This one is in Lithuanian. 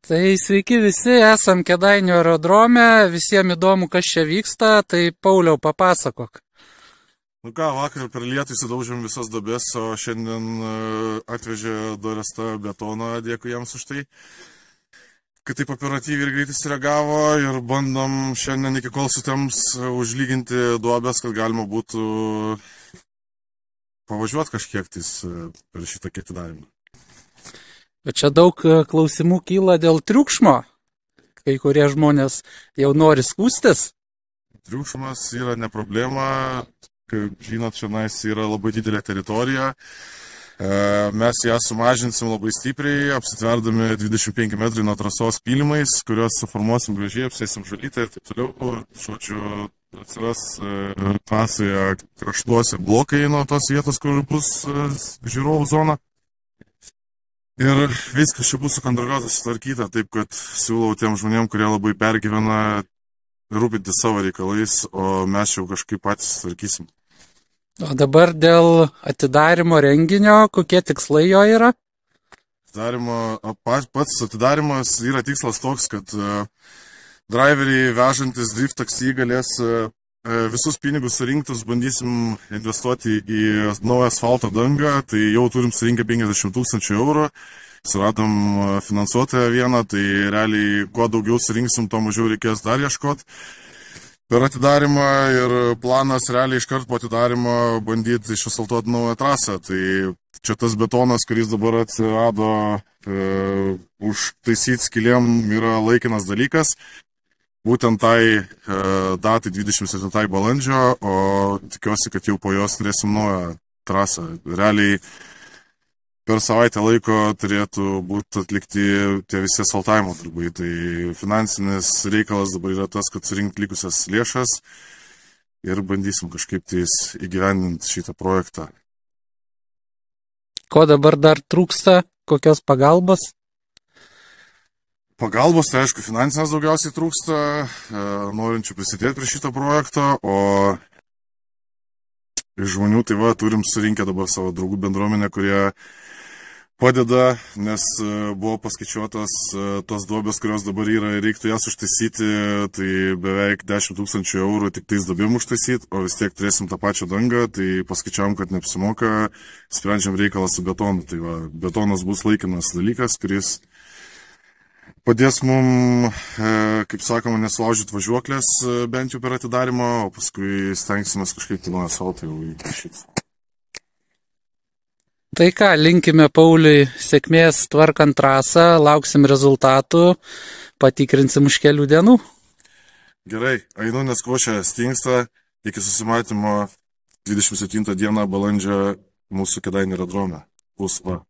Tai sveiki visi, esam Kėdainių aerodrome, visiems įdomu, kas čia vyksta, tai Pauliau papasakok. Nu ką, vakar per lietų įsidaužėm visas duobes, o šiandien atvežė Doresta betoną, dėkui jiems už tai, kad taip operatyviai ir greitai sureagavo ir bandom šiandien iki kol sutems užlyginti duobes, kad galima būtų pavažiuoti kažkiek tais per šitą atidarymą. Bet čia daug klausimų kyla dėl triukšmo. Kai kurie žmonės jau nori skūstis. Triukšmas yra ne problema, kaip žinot, šiandien yra labai didelė teritorija. Mes ją sumažinsim labai stipriai, apsitverdami 25 metrų nuo trasos pylimais, kuriuos suformuosim gražiai, apsėsim žalytę ir taip toliau. Žodžiu, atsiras trasoje kraštuose blokai nuo tos vietos, kur bus žiūrovų zona. Ir viskas čia bus sukontroliuota, sutvarkyta, taip kad siūlau tiem žmonėm, kurie labai pergyvena, rūpinti savo reikalais, o mes jau kažkaip patys sutvarkysim. O dabar dėl atidarimo renginio, kokie tikslai jo yra? Pats atidarimas yra tikslas toks, kad driveriai vežantis drift taksi galės visus pinigus surinktus, bandysim investuoti į naują asfalto dangą, tai jau turim surinkę 50 000 eurų, suradom finansuotoją vieną, tai realiai kuo daugiau surinksim, to mažiau reikės dar ieškoti per atidarimą ir planas realiai iškart po atidarimo bandyti išasfaltuoti naują trasą, tai čia tas betonas, kuris dabar atsirado užtaisyti skylėm, yra laikinas dalykas. Būtent tai datai 27 balandžio, o tikiuosi, kad jau po jos turėsim naują trasą. Realiai per savaitę laiko turėtų būti atlikti tie visi asfaltavimo darbai. Tai finansinis reikalas dabar yra tas, kad surinkti likusias lėšas ir bandysim kažkaip tais įgyvendinti šitą projektą. Ko dabar dar trūksta? Kokios pagalbos? Pagalbos, tai aišku, finansinės daugiausiai trūksta, norinčių prisidėti prie šito projekto, o iš žmonių tai va, turim surinkę dabar savo draugų bendruomenę, kurie padeda, nes buvo paskaičiuotos tos duobės, kurios dabar yra ir reiktų jas užtaisyti, tai beveik 10 000 eurų tik tais duobėm užtaisyti, o vis tiek turėsim tą pačią dangą, tai paskaičiavom, kad neapsimoka, sprendžiam reikalą su betonu. Tai va, betonas bus laikinas dalykas, kuris padės mum, kaip sakoma, nesulaužyti važiuoklės bent jau per atidarimą, o paskui stengsimės kažkaip tai nuo asfalto jau įprašyti. Tai ką, linkime Pauliui sėkmės tvarkant trasą, lauksim rezultatų, patikrinsim už kelių dienų. Gerai, einu, nes košė stingsta, iki susimatymo 27 dieną balandžio mūsų Kėdainių aerodrome. Bus va.